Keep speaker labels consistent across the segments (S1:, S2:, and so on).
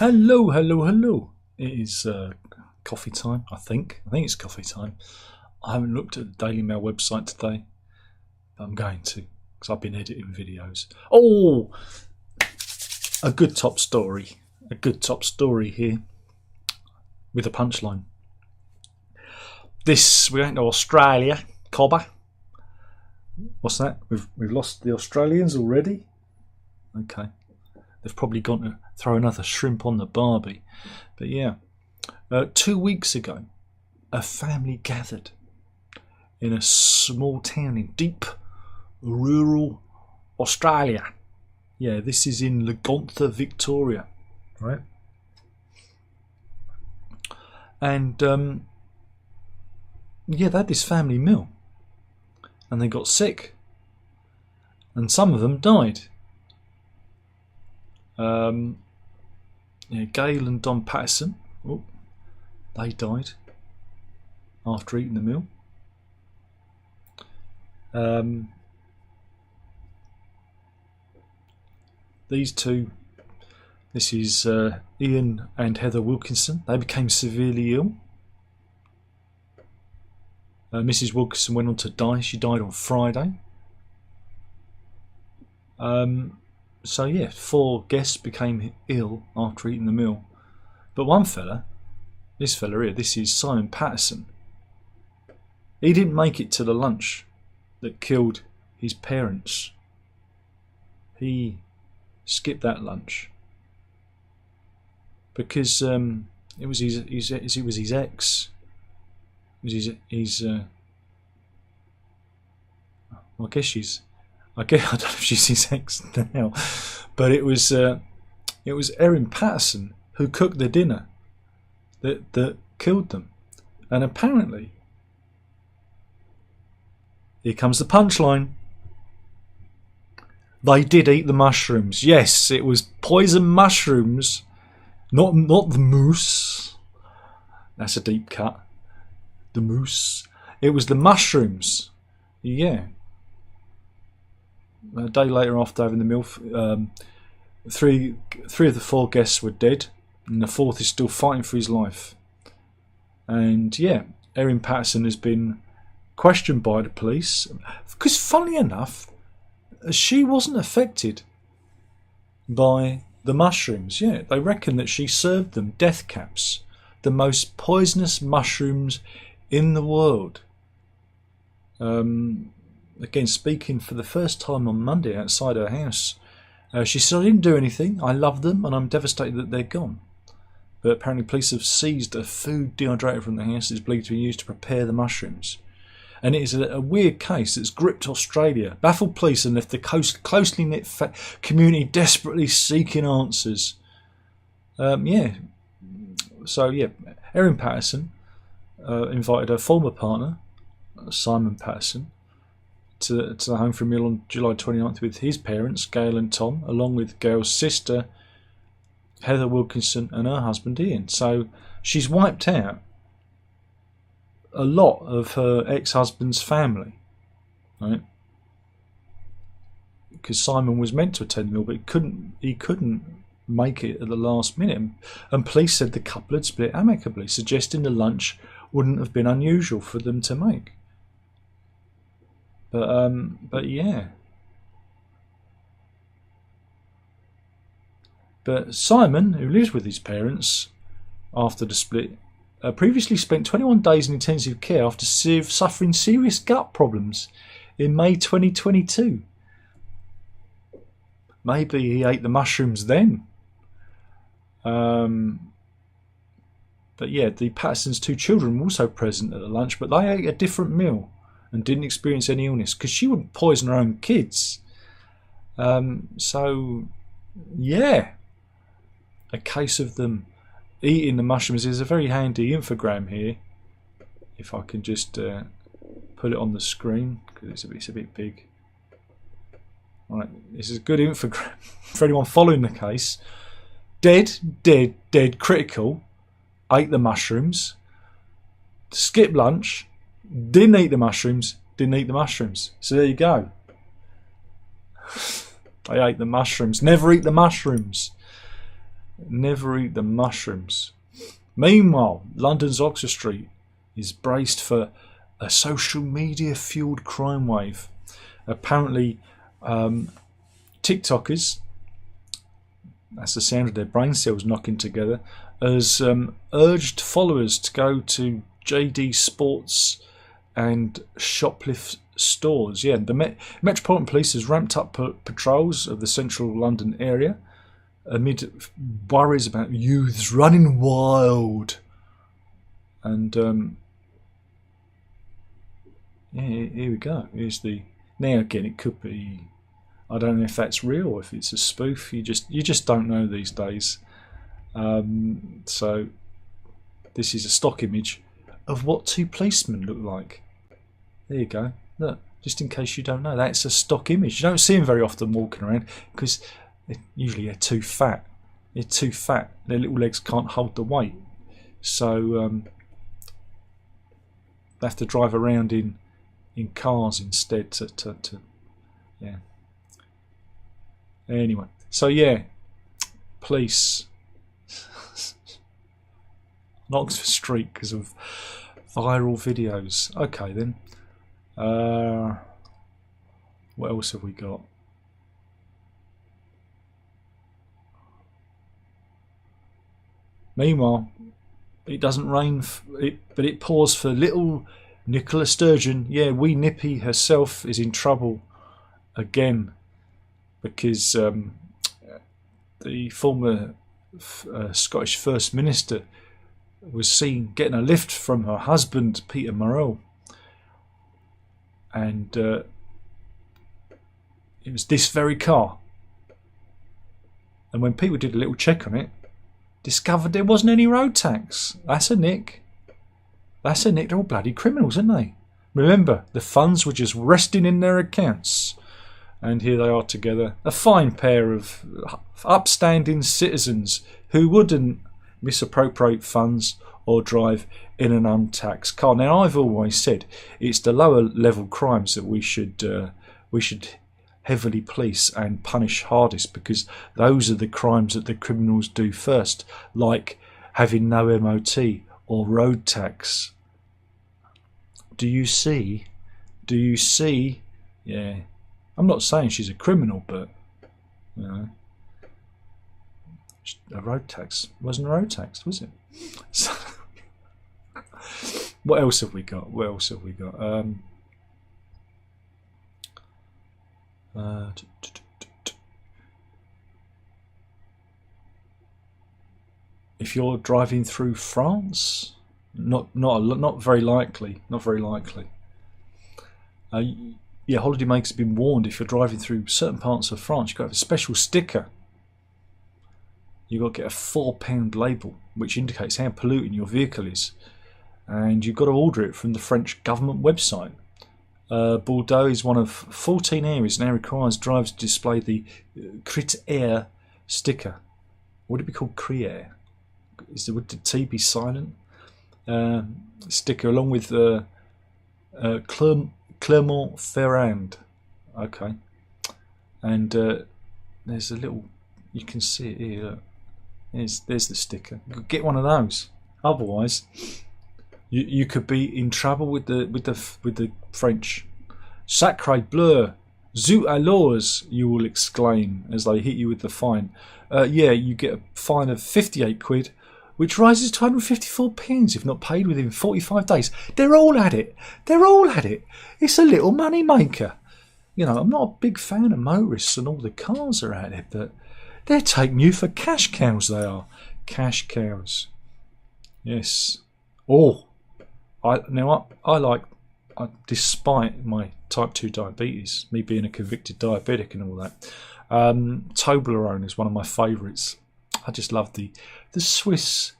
S1: Hello, hello, hello. It is coffee time, I think. I think it's coffee time. I haven't looked at the Daily Mail website today, but I'm going to, because I've been editing videos. Oh, a good top story. A good top story here with a punchline. We're going to Australia, Cobber. What's that? We've lost the Australians already? Okay. They've probably gone to throw another shrimp on the barbie. But yeah, 2 weeks ago, a family gathered in a small town in deep rural Australia. Yeah, this is in Legontha, Victoria, right? And yeah, they had this family meal, and they got sick, and some of them died. Yeah, Gail and Don Patterson, they died after eating the meal. These two, this is Ian and Heather Wilkinson, they became severely ill. Mrs. Wilkinson went on to die. She died on Friday. So yeah, 4 guests became ill after eating the meal. But one fella, this fella here, this is Simon Patterson. He didn't make it to the lunch that killed his parents. He skipped that lunch because it was his ex. It was his well, I don't know if she's his ex now, but it was Erin Patterson who cooked the dinner that killed them. And apparently, here comes the punchline, they did eat the mushrooms. Yes, it was poison mushrooms, not the moose. That's a deep cut. The moose. It was the mushrooms. Yeah. A day later, after having the meal, 3 of the 4 guests were dead, and the 4th is still fighting for his life. And yeah, Erin Patterson has been questioned by the police because, funnily enough, she wasn't affected by the mushrooms. Yeah, they reckon that she served them death caps, the most poisonous mushrooms in the world. Again, speaking for the first time on Monday outside her house, she said, I didn't do anything, I love them and I'm devastated that they're gone. But apparently police have seized a food dehydrator from the house that is believed to be used to prepare the mushrooms. And it is a weird case that's gripped Australia. Baffled police and left the closely knit community desperately seeking answers. Yeah. So yeah, Erin Patterson invited her former partner, Simon Patterson, to the home for a meal on July 29th with his parents, Gail and Tom, along with Gail's sister, Heather Wilkinson, and her husband, Ian. So she's wiped out a lot of her ex-husband's family, right? Because Simon was meant to attend the meal, but he couldn't make it at the last minute. And police said the couple had split amicably, suggesting the lunch wouldn't have been unusual for them to make. But yeah. But Simon, who lives with his parents after the split, previously spent 21 days in intensive care after suffering serious gut problems in May 2022. Maybe he ate the mushrooms then. But yeah, the Pattersons' 2 children were also present at the lunch, but they ate a different meal and didn't experience any illness because she wouldn't poison her own kids. So yeah, a case of them eating the mushrooms. Is a very handy infogram here, if I can just put it on the screen because it's a bit big. Right, this is a good infogram for anyone following the case. Dead, critical, ate the mushrooms, skip lunch, didn't eat the mushrooms. So there you go. They ate the mushrooms. Never eat the mushrooms. Never eat the mushrooms. Meanwhile, London's Oxford Street is braced for a social media fueled crime wave. Apparently, TikTokers, that's the sound of their brain cells knocking together, has urged followers to go to JD Sports and shoplift stores. Yeah, the Metropolitan Police has ramped up patrols of the central London area amid worries about youths running wild. And yeah, here we go. Here's the. Now again, it could be. I don't know if that's real or if it's a spoof. You just don't know these days. So this is a stock image of what two policemen look like. There you go. Look, just in case you don't know, that's a stock image. You don't see them very often walking around because usually they're too fat. They're too fat. Their little legs can't hold the weight. So they have to drive around in cars instead to yeah. Anyway, so yeah, police on Oxford Street because of viral videos. Okay then. What else have we got? Meanwhile, it doesn't rain, but it pours for little Nicola Sturgeon. Yeah, wee Nippy herself is in trouble again because the former Scottish First Minister was seen getting a lift from her husband, Peter Murrell. And it was this very car. And when people did a little check on it, discovered there wasn't any road tax. That's a nick. That's a nick. They're all bloody criminals, aren't they? Remember, the funds were just resting in their accounts. And here they are together. A fine pair of upstanding citizens who wouldn't misappropriate funds or drive in an untaxed car. Now, I've always said it's the lower level crimes that we should heavily police and punish hardest, because those are the crimes that the criminals do first, like having no MOT or road tax. Do you see? Do you see? Yeah. I'm not saying she's a criminal, but you know, a road tax wasn't a road tax, was it? So, what else have we got? What else have we got? If you're driving through France, not very likely. Not very likely. Yeah, holidaymakers have been warned if you're driving through certain parts of France, you've got to have a special sticker. You've got to get a £4 label which indicates how polluting your vehicle is, and you've got to order it from the French government website. Bordeaux is one of 14 areas now requires drivers to display the Critère sticker. Would it be called Crière? Would the T be silent? Sticker along with Clermont-Ferrand. Okay. And there's a little, you can see it here. Look. There's the sticker. You could get one of those. Otherwise, you could be in trouble with the French. Sacré bleu, zut alors, you will exclaim as they hit you with the fine. Yeah, you get a fine of 58 quid, which rises to 154 pence if not paid within 45 days. They're all at it. They're all at it. It's a little money maker. You know, I'm not a big fan of motorists and all the cars are at it, but they're taking you for cash cows, they are. Cash cows. Yes. Oh, despite my type 2 diabetes, me being a convicted diabetic and all that, Toblerone is one of my favourites. I just love the Swiss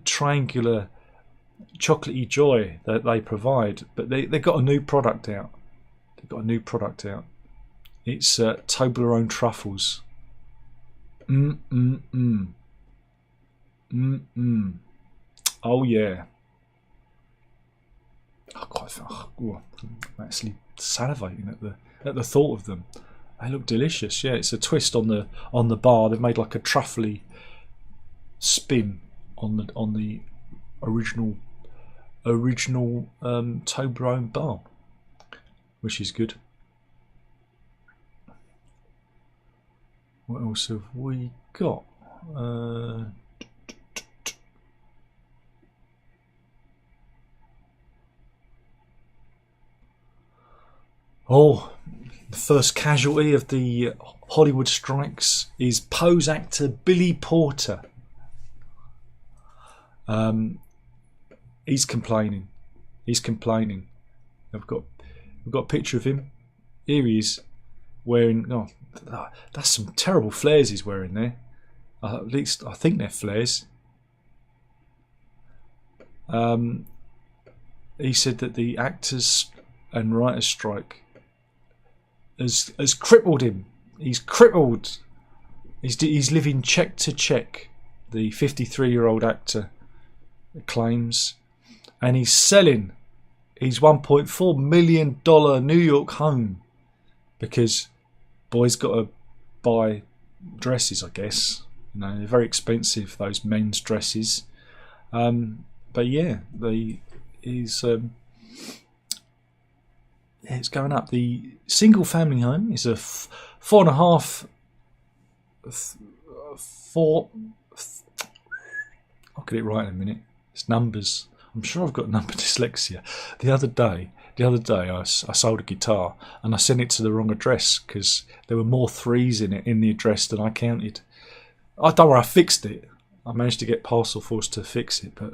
S1: triangular chocolatey joy that they provide. But they've got a new product out. It's Toblerone truffles. Oh yeah. I'm actually salivating at the thought of them. They look delicious. Yeah, it's a twist on the bar. They've made like a truffly spin on the original Toblerone bar, which is good. What else have we got? Oh, the first casualty of the Hollywood strikes is pose actor Billy Porter. He's complaining. I've got a picture of him. Here he is, wearing. Oh, that's some terrible flares he's wearing there. At least I think they're flares. He said that the actors and writers strike has crippled him. He's crippled. He's living check to check. The 53-year-old actor claims, and he's selling his $1.4 million New York home because boys got to buy dresses, I guess. You know, they're very expensive, those men's dresses. But yeah, it's going up. The single family home is a I'll get it right in a minute. It's numbers. I'm sure I've got number dyslexia. The other day I sold a guitar and I sent it to the wrong address because there were more threes in the address than I counted. I don't worry, I fixed it. I managed to get Parcel Force to fix it, but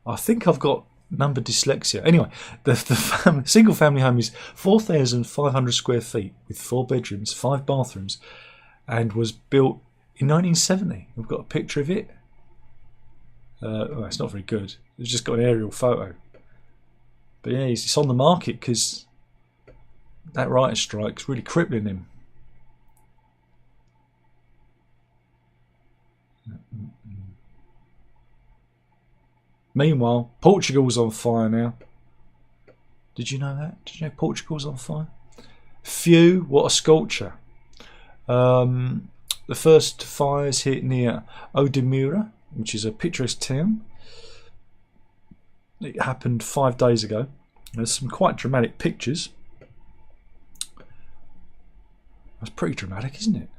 S1: I think I've got number dyslexia. Anyway, the single family home is 4,500 square feet with 4 bedrooms, 5 bathrooms, and was built in 1970. We've got a picture of it. Well, it's not very good. It's just got an aerial photo. But yeah, it's on the market because that writer's strike's really crippling him. Meanwhile, Portugal's on fire now. Did you know that? Did you know Portugal's on fire? Phew, what a sculpture. The first fires hit near Odemira, which is a picturesque town. It happened 5 days ago. There's some quite dramatic pictures. That's pretty dramatic, isn't it?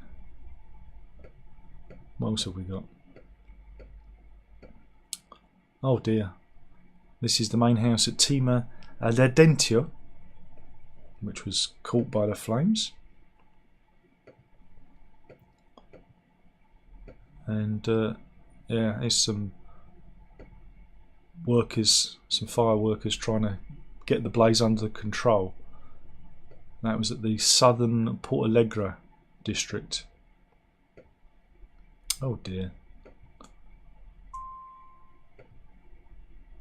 S1: What else have we got? Oh dear. This is the main house at Tima Ledentio, which was caught by the flames. And yeah, there's some fire workers trying to get the blaze under control. That was at the southern Porto Alegre district. Oh dear.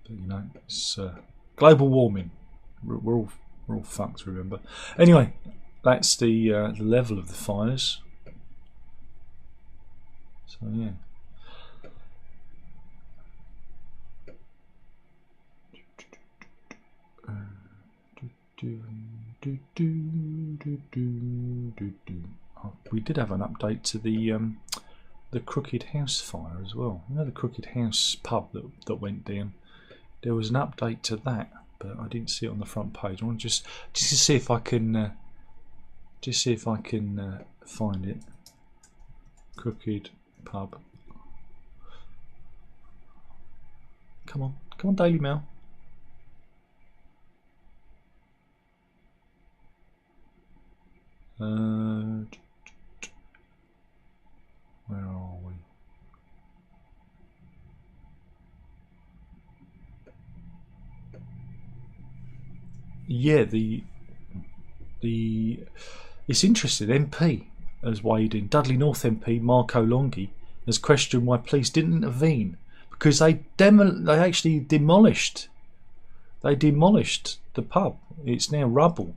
S1: But, you know, it's global warming. We're all fucked, remember. Anyway, that's the level of the fires. So yeah. Oh, we did have an update to the Crooked House fire as well. You know, the Crooked House pub that went down. There was an update to that, but I didn't see it on the front page. I want just to see if I can find it. Crooked pub. Come on, Daily Mail. Where are we? Yeah, it's interesting. MP has weighed in. Dudley North MP Marco Longhi has questioned why police didn't intervene because they actually demolished the pub. It's now rubble,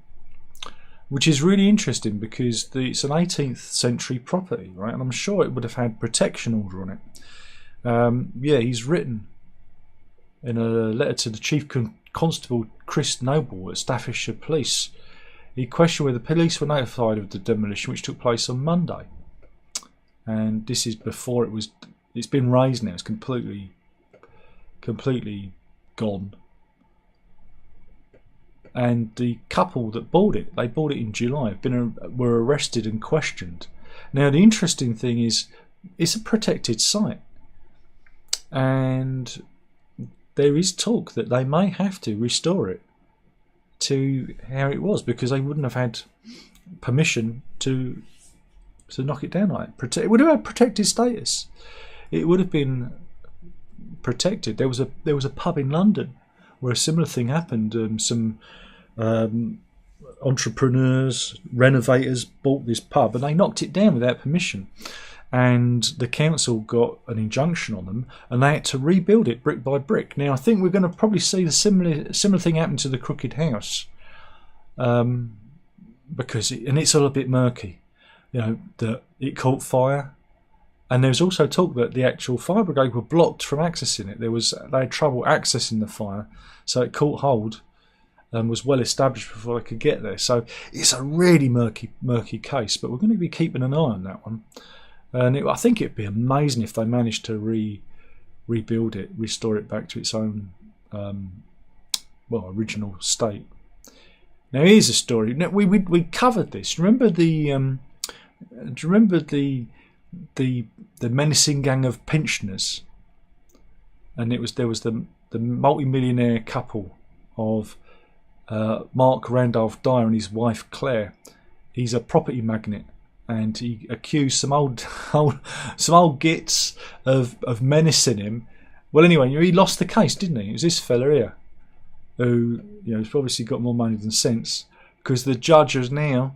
S1: which is really interesting because it's an 18th century property, right? And I'm sure it would have had protection order on it. Yeah, he's written in a letter to the Chief Constable Chris Noble at Staffordshire Police. He questioned whether the police were notified of the demolition, which took place on Monday. And this is before it was. It's been raised now. It's completely gone. And the couple that bought it, they bought it in July, were arrested and questioned. Now, the interesting thing is, it's a protected site, and there is talk that they may have to restore it to how it was, because they wouldn't have had permission to knock it down like that. It would have had protected status. It would have been protected. There was a pub in London where a similar thing happened. Some entrepreneurs, renovators bought this pub and they knocked it down without permission, and the council got an injunction on them and they had to rebuild it brick by brick. Now I think we're going to probably see the similar thing happen to the Crooked House, because it's all a bit murky. That it caught fire, and there was also talk that the actual fire brigade were blocked from accessing it. They had trouble accessing the fire, so it caught hold and was well established before they could get there. So it's a really murky case, but we're going to be keeping an eye on that one. And I think it'd be amazing if they managed to rebuild it, restore it back to its own original state. Now here's a story. Now, we covered this. Remember the menacing gang of pensioners? And there was the multi-millionaire couple of Mark Randolph Dyer and his wife Claire. He's a property magnate, and he accused some old gits of menacing him. Well, anyway, he lost the case, didn't he? It was this fella here who, has obviously got more money than sense, because the judge has now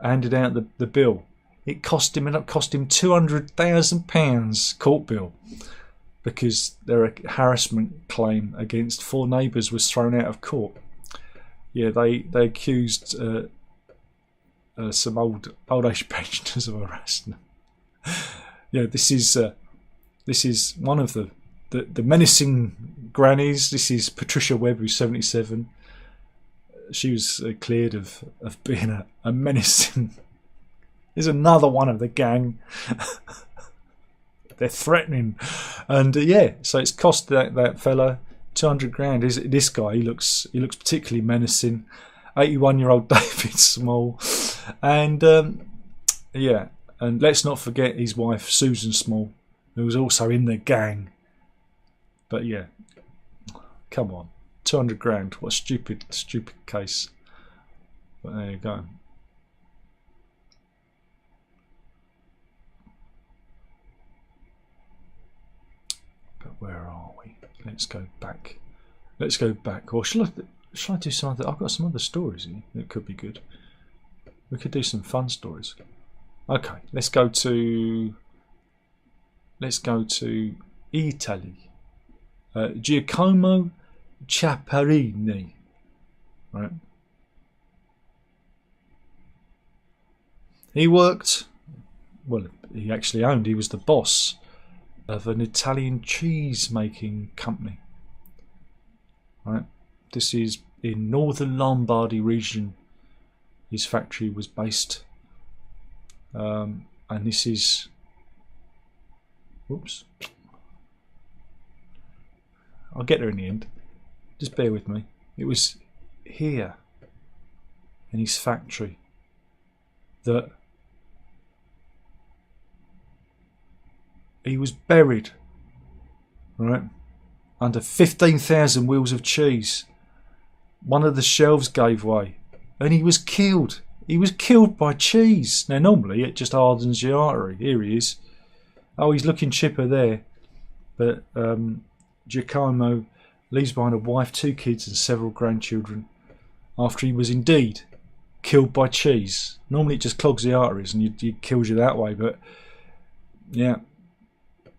S1: handed out the bill. It cost him £200,000 court bill, because their harassment claim against 4 neighbours was thrown out of court. Yeah, they accused some old age pensioners of harassing them. This is one of the menacing grannies. This is Patricia Webb, who's 77. She was cleared of being a menacing. There's another one of the gang. They're threatening, and so it's cost that fella $200,000. This guy? He looks particularly menacing. 81-year-old David Small, and and let's not forget his wife Susan Small, who was also in the gang. But come on, $200,000. What a stupid case. But there you go. Where are we? Let's go back. Or shall I do some other? I've got some other stories here that could be good. We could do some fun stories. Okay, let's go to Italy. Giacomo Ciapparini, right? He worked. Well, he actually owned. He was the boss of an Italian cheese making company, right? This is in northern Lombardy region. His factory was based, and this is, whoops, I'll get there in the end, just bear with me. It was here in his factory that he was buried, right, under 15,000 wheels of cheese. One of the shelves gave way and he was killed. He was killed by cheese. Now normally it just hardens your artery. Here he is. Oh, he's looking chipper there. But Giacomo leaves behind a wife, 2 kids and several grandchildren after he was indeed killed by cheese. Normally it just clogs the arteries and it kills you that way, but yeah.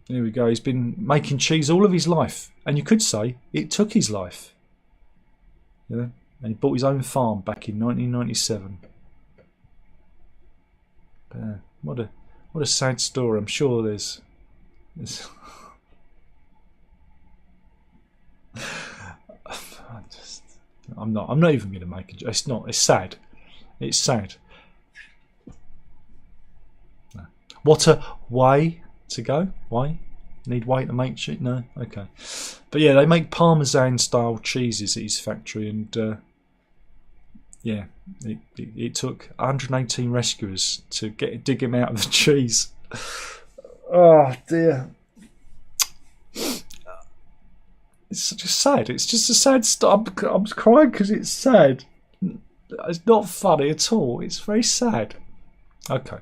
S1: There we go. He's been making cheese all of his life, and you could say it took his life. And he bought his own farm back in 1997. What a sad story. I'm sure there's I'm not even going to make it. It's not. It's sad. It's sad. No. What a way to go. Way? Need whey to make cheese? No? Okay. But yeah, they make Parmesan style cheeses at his factory, and yeah, it took 118 rescuers to dig him out of the cheese. Oh dear. It's just sad. It's just a sad story. I'm crying because it's sad. It's not funny at all. It's very sad. Okay.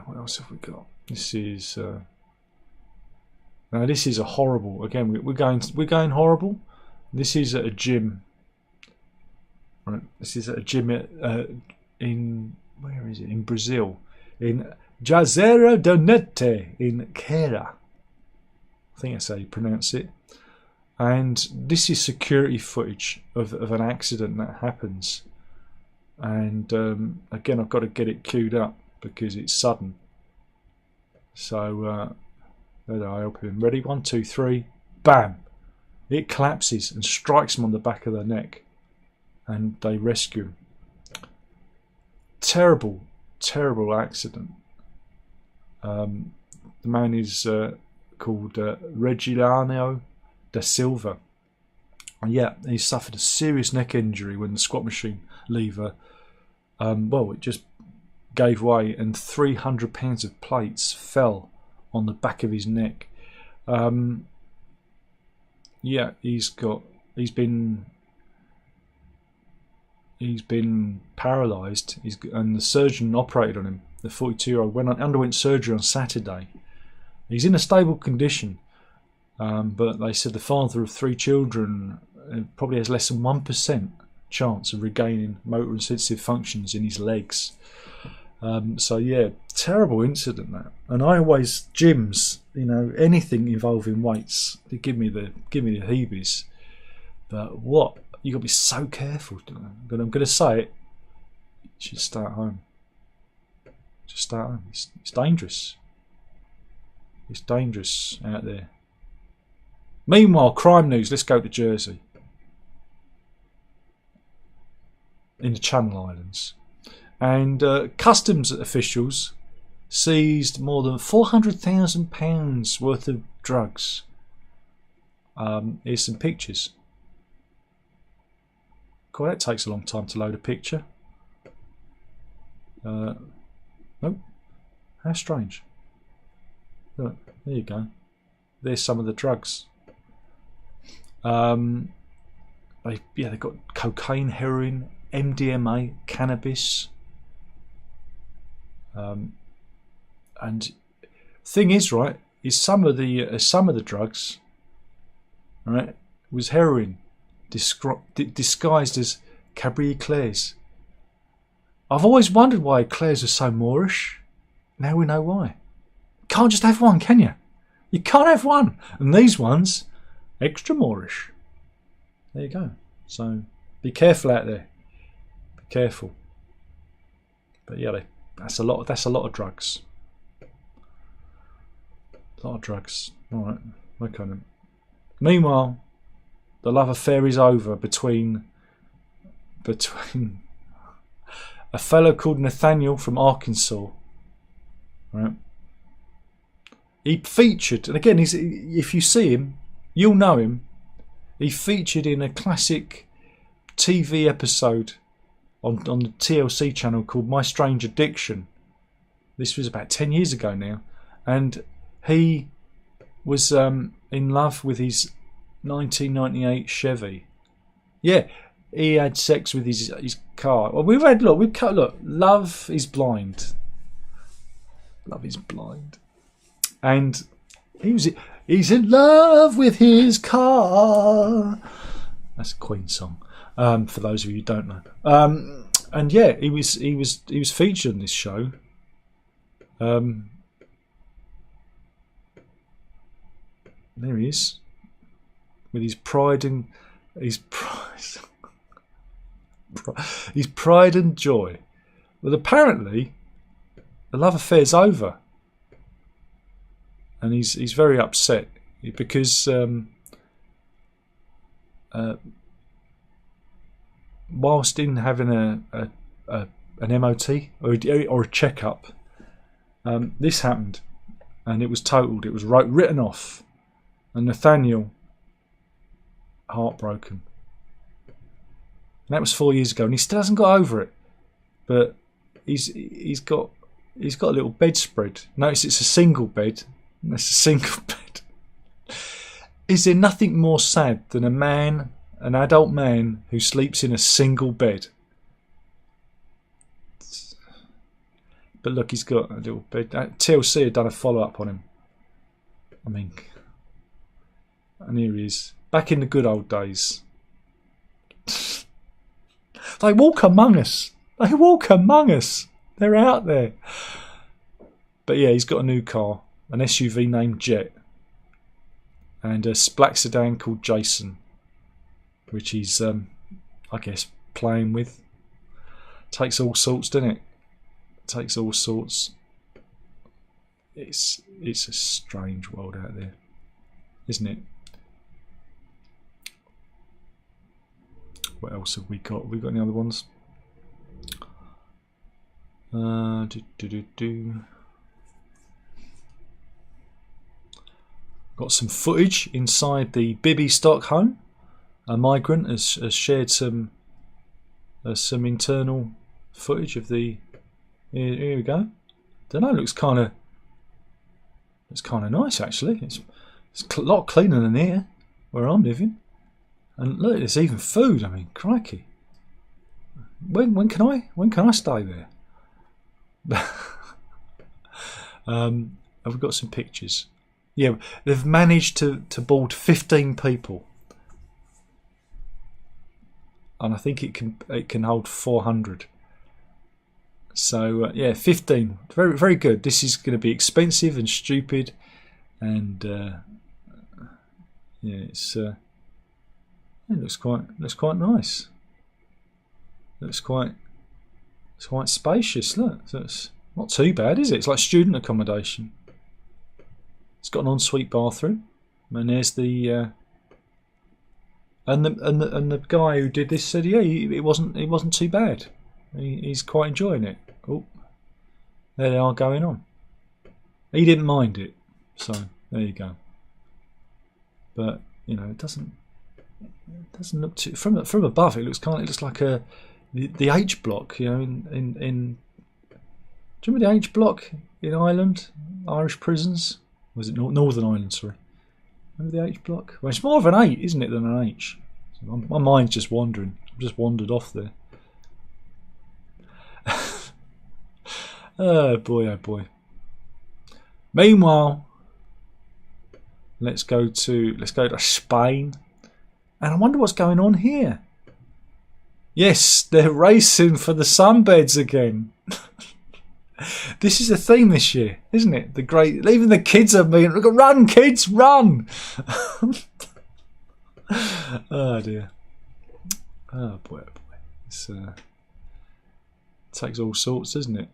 S1: What else have we got? This is now this is a horrible. Again, we're going horrible. This is at a gym. Right. This is at a gym in where is it? In Brazil, in Jazera do Norte in Ceará. I think that's how you pronounce it. And this is security footage of an accident that happens. And again, I've got to get it queued up because it's sudden. So there I help him. Ready? 1, 2, 3. Bam! It collapses and strikes him on the back of the neck, and they rescue him. Terrible, terrible accident. The man is called Regiliano da Silva. And yeah, he suffered a serious neck injury when the squat machine lever, it just gave way, and 300 pounds of plates fell on the back of his neck. Yeah, he's been paralysed. And the surgeon operated on him. The 42-year-old underwent surgery on Saturday. He's in a stable condition, but they said the father of 3 children probably has less than 1% chance of regaining motor and sensitive functions in his legs. So yeah, terrible incident that. And I always gyms, anything involving weights, they give me the heebies. But what you got to be so careful. But I'm going to say it. You should stay at home. Just stay at home. It's dangerous. It's dangerous out there. Meanwhile, crime news. Let's go to Jersey. In the Channel Islands. And customs officials seized more than £400,000 worth of drugs. Here's some pictures. God, that takes a long time to load a picture. Nope. How strange. Look, there you go. There's some of the drugs. They've got cocaine, heroin, MDMA, cannabis. And thing is, right, is some of the drugs, right, was heroin disguised as Cabri Eclairs. I've always wondered why Eclairs are so Moorish. Now we know why. You can't just have one, can you? You can't have one. And these ones, extra Moorish. There you go. So be careful out there. Be careful. But yeah, that's a lot of drugs. A lot of drugs. Alright. Okay then. Meanwhile, the love affair is over between a fellow called Nathaniel from Arkansas. Right. He featured, and again, if you see him, you'll know him. He featured in a classic TV episode on the TLC channel called My Strange Addiction. This was about 10 years ago now, and he was in love with his 1998 Chevy. Yeah, he had sex with his car. Well, look. Love is blind. Love is blind. And he's in love with his car. That's a Queen song. For those of you who don't know. And yeah, he was featured in this show. There he is, with his pride and his pride and joy. Well, apparently, the love affair's over, and he's very upset because whilst in having an MOT or a checkup, this happened, and it was totaled. It was written off, and Nathaniel, heartbroken. And that was 4 years ago, and he still hasn't got over it. But he's got a little bedspread. Notice it's a single bed. That's a single bed. Is there nothing more sad than an adult man who sleeps in a single bed? But look, he's got a little bed. TLC had done a follow-up on him. I mean, and here he is, back in the good old days. They walk among us. They walk among us. They're out there. But yeah, he's got a new car, an SUV named Jet, and a black sedan called Jason, which he's, I guess, playing with. Takes all sorts, doesn't it? Takes all sorts. It's a strange world out there, isn't it? What else have we got? Have we got any other ones? Got some footage inside the Bibby stock home. A migrant has shared some internal footage of the. Here we go. Don't know. Looks kind of nice actually. It's a lot cleaner than here where I'm living. And look, there's even food. I mean, crikey. When can I stay there? Have we got some pictures? Yeah, they've managed to board 15 people, and I think it can hold 400. So yeah, 15. Very very good. This is going to be expensive and stupid, and yeah, it looks quite nice. Looks quite spacious. Look, so it's not too bad, is it? It's like student accommodation. It's got an ensuite bathroom, and there's the and the guy who did this said, yeah, it wasn't too bad. He's quite enjoying it. Oh, there they are going on. He didn't mind it, so there you go. But you know, it doesn't look too from above. It looks like the H block. You know, in do you remember the H block in Ireland, Irish prisons? Was it Northern Ireland? Sorry, remember the H block? Well, it's more of an 8, isn't it, than an H? So my mind's just wandering. I've just wandered off there. Oh boy, oh boy. Meanwhile, let's go to Spain, and I wonder what's going on here. Yes, they're racing for the sunbeds again. This is a theme this year, isn't it? Even the kids are being, run kids, run! Oh dear. Oh boy, oh boy. It's takes all sorts, doesn't it?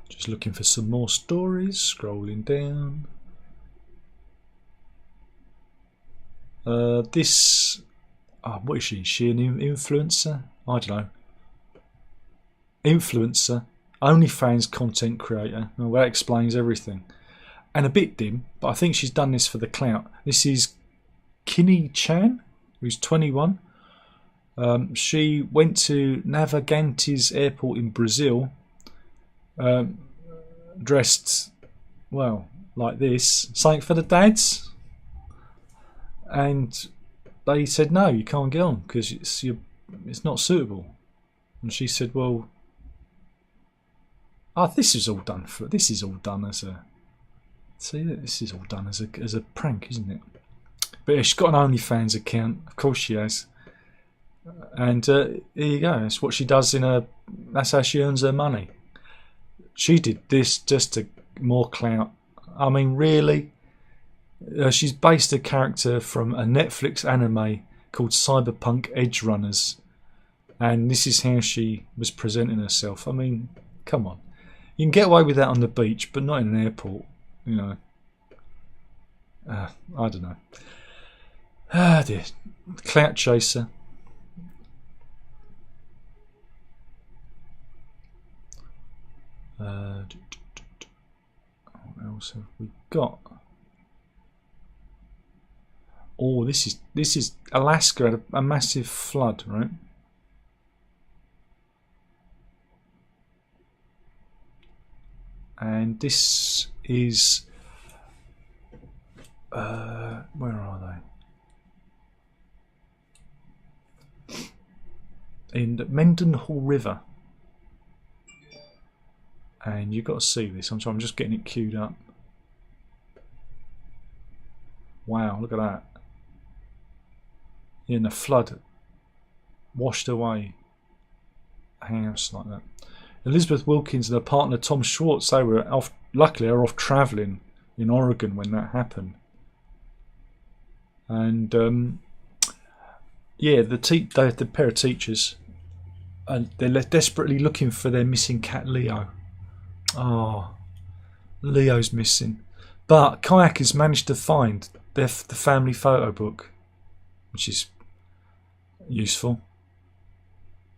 S1: Just looking for some more stories, scrolling down. What is she? Is she an influencer? I don't know. Influencer, OnlyFans content creator. Well, that explains everything. And a bit dim, but I think she's done this for the clout. This is Kinney Chan, who's 21. She went to Navegantes Airport in Brazil, dressed, well, like this, something for the dads, and they said no, you can't get on because it's not suitable. And she said, well, this is all done as a prank, isn't it? But yeah, she's got an OnlyFans account, of course she has. And here you go. That's what she does that's how she earns her money. She did this just to more clout. I mean, really, She's based a character from a Netflix anime called Cyberpunk Edge Runners, and this is how she was presenting herself. I mean, come on, you can get away with that on the beach, but not in an airport, you know. I don't know. Ah dear, clout chaser. What else have we got? Oh, this is Alaska had a massive flood, right? And this is where are they? In Mendenhall River. And you've got to see this. I'm just getting it queued up. Wow, look at that. In the flood washed away a house like that. Elizabeth Wilkins and her partner Tom Schwartz, they were off, luckily are off travelling in Oregon when that happened. And yeah, the pair of teachers, and they're desperately looking for their missing cat Leo. Oh, Leo's missing. But kayakers managed to find the family photo book, which is useful.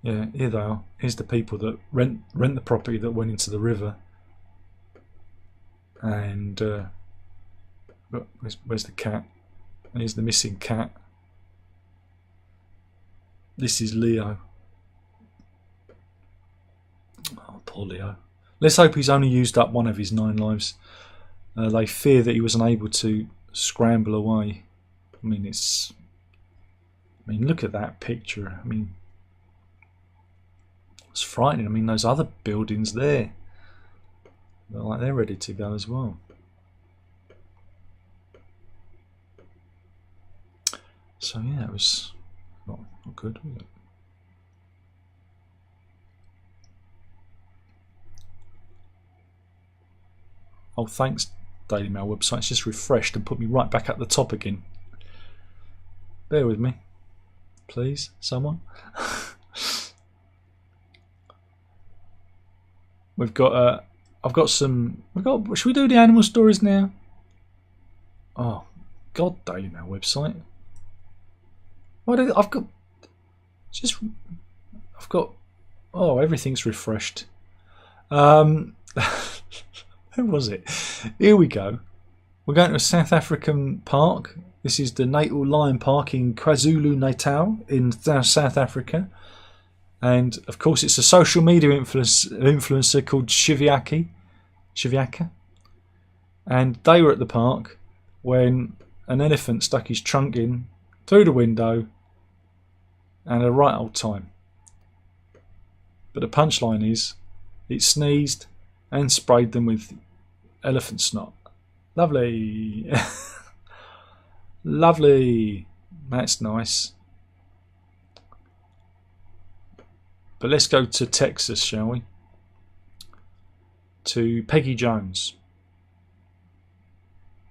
S1: Yeah, here they are. Here's the people that rent the property that went into the river. And where's the cat? Here's the missing cat. This is Leo. Oh, poor Leo. Let's hope he's only used up one of his 9 lives. They fear that he was unable to scramble away. I mean, look at that picture. I mean, it's frightening. I mean, those other buildings there, they're ready to go as well. So yeah, it was not good, was it? Oh, thanks, Daily Mail website. It's just refreshed and put me right back at the top again. Bear with me, please, someone. We've got. Should we do the animal stories now? Oh, God, Daily Mail website. I've got. Oh, everything's refreshed. Who was it? Here we go. We're going to a South African park. This is the Natal Lion Park in KwaZulu-Natal in South Africa. And of course it's a social media influencer called Shivyaka. And they were at the park when an elephant stuck his trunk in through the window and had a right old time. But the punchline is it sneezed and sprayed them with elephant snot. Lovely. Lovely. That's nice. But let's go to Texas, shall we? To Peggy Jones.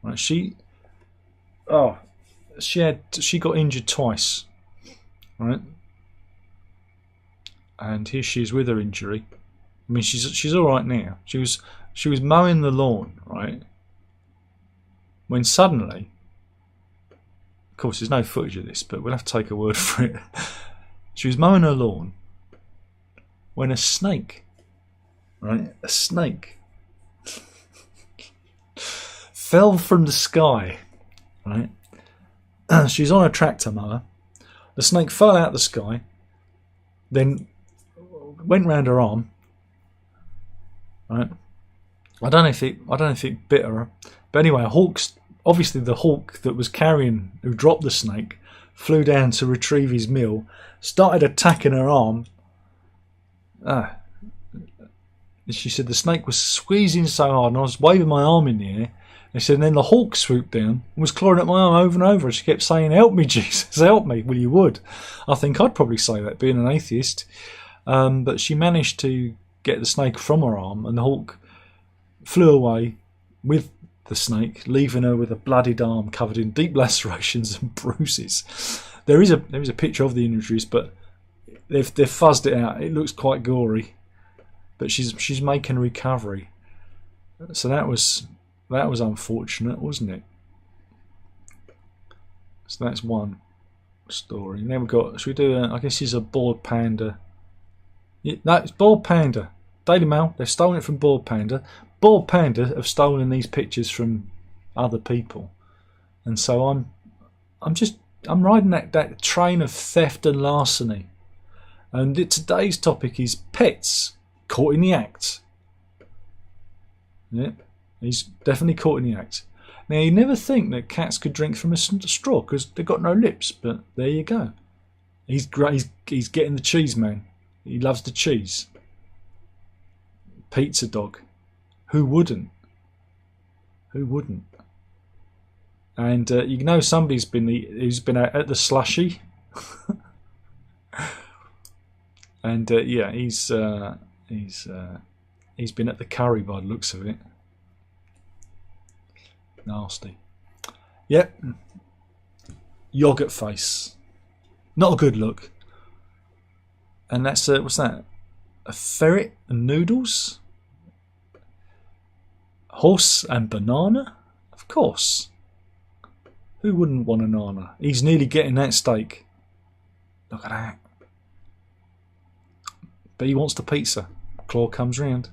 S1: Right, she got injured twice. Right? And here she is with her injury. I mean, she's all right now. She was mowing the lawn, right? When suddenly, of course, there's no footage of this, but we'll have to take a word for it. She was mowing her lawn when a snake, right? A snake fell from the sky, right? She's on a tractor mower. The snake fell out of the sky, then went round her arm. Right. I don't know if it bit her, but anyway, obviously the hawk that was who dropped the snake, flew down to retrieve his meal, started attacking her arm. She said the snake was squeezing so hard, and I was waving my arm in the air. They said, and then the hawk swooped down and was clawing at my arm over and over. She kept saying, "Help me, Jesus, help me." Well, you would. I think I'd probably say that, being an atheist. But she managed to get the snake from her arm, and the hawk flew away with the snake, leaving her with a bloodied arm covered in deep lacerations and bruises. There is a picture of the injuries, but they've fuzzed it out. It looks quite gory, but she's making a recovery. So that was unfortunate, wasn't it? So that's one story. And then we've got, should we do I guess it's a bored panda. Yeah, no, it's bored panda. Daily Mail, they've stolen it from bored panda. Bored panda have stolen these pictures from other people. And so I'm riding that train of theft and larceny. And today's topic is pets caught in the act. Yeah, he's definitely caught in the act. Now, you never think that cats could drink from a straw because they've got no lips, but there you go. He's great. He's getting the cheese, man. He loves the cheese. Pizza dog. Who wouldn't? Who wouldn't? And you know somebody's been who's been out at the slushy. And yeah, he's been at the curry by the looks of it. Nasty. Yep. Yogurt face. Not a good look. And that's what's that? A ferret and noodles? Horse and banana? Of course. Who wouldn't want a nana? He's nearly getting that steak. Look at that. But he wants the pizza. Claw comes round.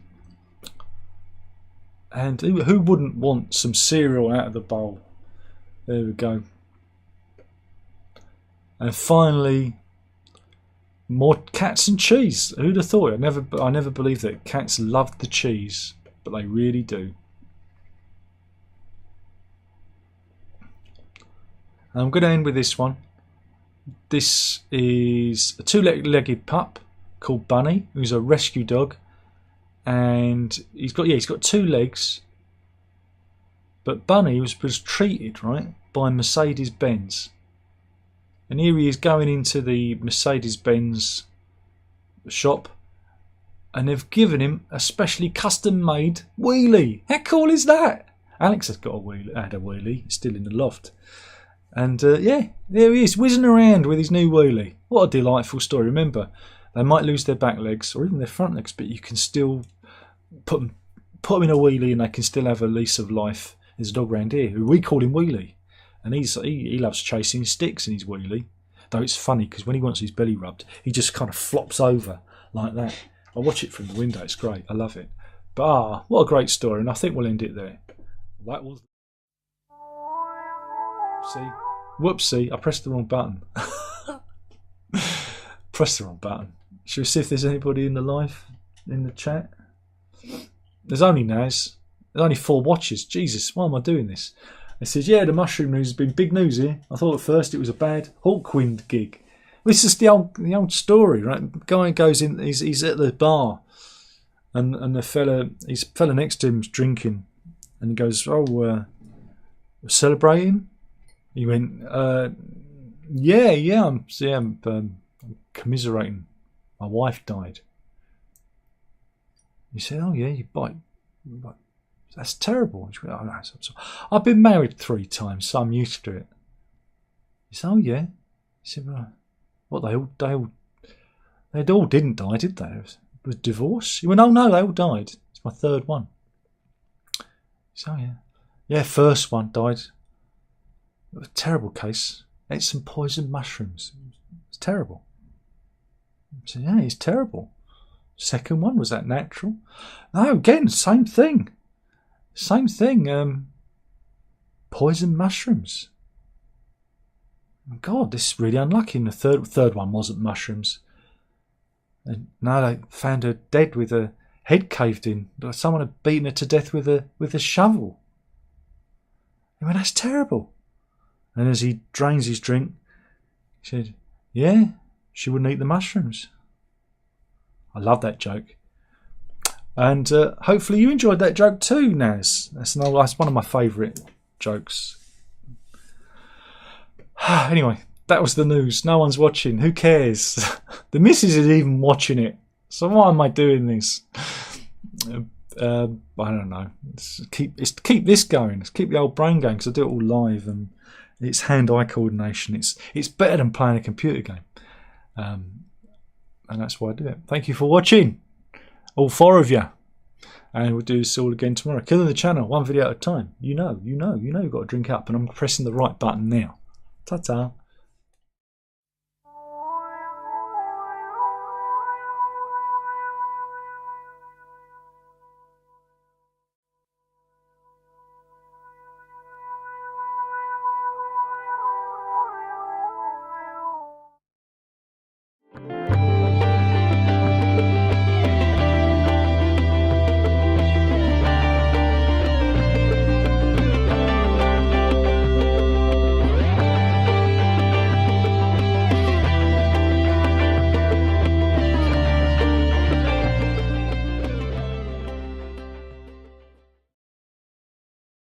S1: And who wouldn't want some cereal out of the bowl? There we go. And finally, more cats and cheese. Who'd have thought it? I never believed that cats loved the cheese, but they really do. And I'm going to end with this one. This is a two-legged pup called Bunny, who's a rescue dog. And he's got two legs, but Bunny was treated right by Mercedes-Benz, and here he is going into the Mercedes-Benz shop, and they've given him a specially custom-made wheelie. How cool is that? Alex had a wheelie, still in the loft, and yeah, there he is whizzing around with his new wheelie. What a delightful story! Remember, they might lose their back legs or even their front legs, but you can still put them in a wheelie and they can still have a lease of life. There's a dog around here who we call him Wheelie, and he loves chasing sticks in his wheelie. Though it's funny because when he wants his belly rubbed, he just kind of flops over like that. I watch it from the window. It's great. I love it. But what a great story, and I think we'll end it there. That was. See, whoopsie! I pressed the wrong button. Pressed the wrong button. Shall we see if there's anybody in the chat? There's only Naz. There's only 4 watches. Jesus, why am I doing this? It says, yeah, the mushroom news has been big news here. I thought at first it was a bad Hawkwind gig. This is the old story, right? The guy goes in, he's at the bar, and the fella next to him's drinking, and he goes, "Oh, celebrating?" He went, "Yeah, I'm commiserating. My wife died." He said, "Oh yeah, you bite. That's terrible." She went, "Oh no, I'm sorry. I've been married 3 times, so I'm used to it." He said, "Oh yeah." He said, "Well, what they all didn't die, did they? It was divorce." He went, "Oh no, they all died. It's my 3rd one." He said, "Oh yeah, first one died. It was a terrible case. Ate some poisoned mushrooms. It's terrible." I said, "Yeah, it's terrible. Second one, was that natural?" "No, again, same thing. Poisoned mushrooms." "God, this is really unlucky." And the third one wasn't mushrooms. And no, they found her dead with her head caved in. Someone had beaten her to death with a shovel. He went, "That's terrible." And as he drains his drink, he said, "Yeah, she wouldn't eat the mushrooms." I love that joke. And hopefully you enjoyed that joke too, Naz. That's one of my favourite jokes. Anyway, that was the news. No one's watching. Who cares? The missus is even watching it. So why am I doing this? I don't know. It's to keep this going. It's keep the old brain going, because I do it all live, and it's hand-eye coordination. It's better than playing a computer game, and that's why I do it. Thank you for watching, all 4 of you, and we'll do this all again tomorrow. Killing the channel, 1 video at a time. You know, you've got to drink up, and I'm pressing the right button now. Ta-ta.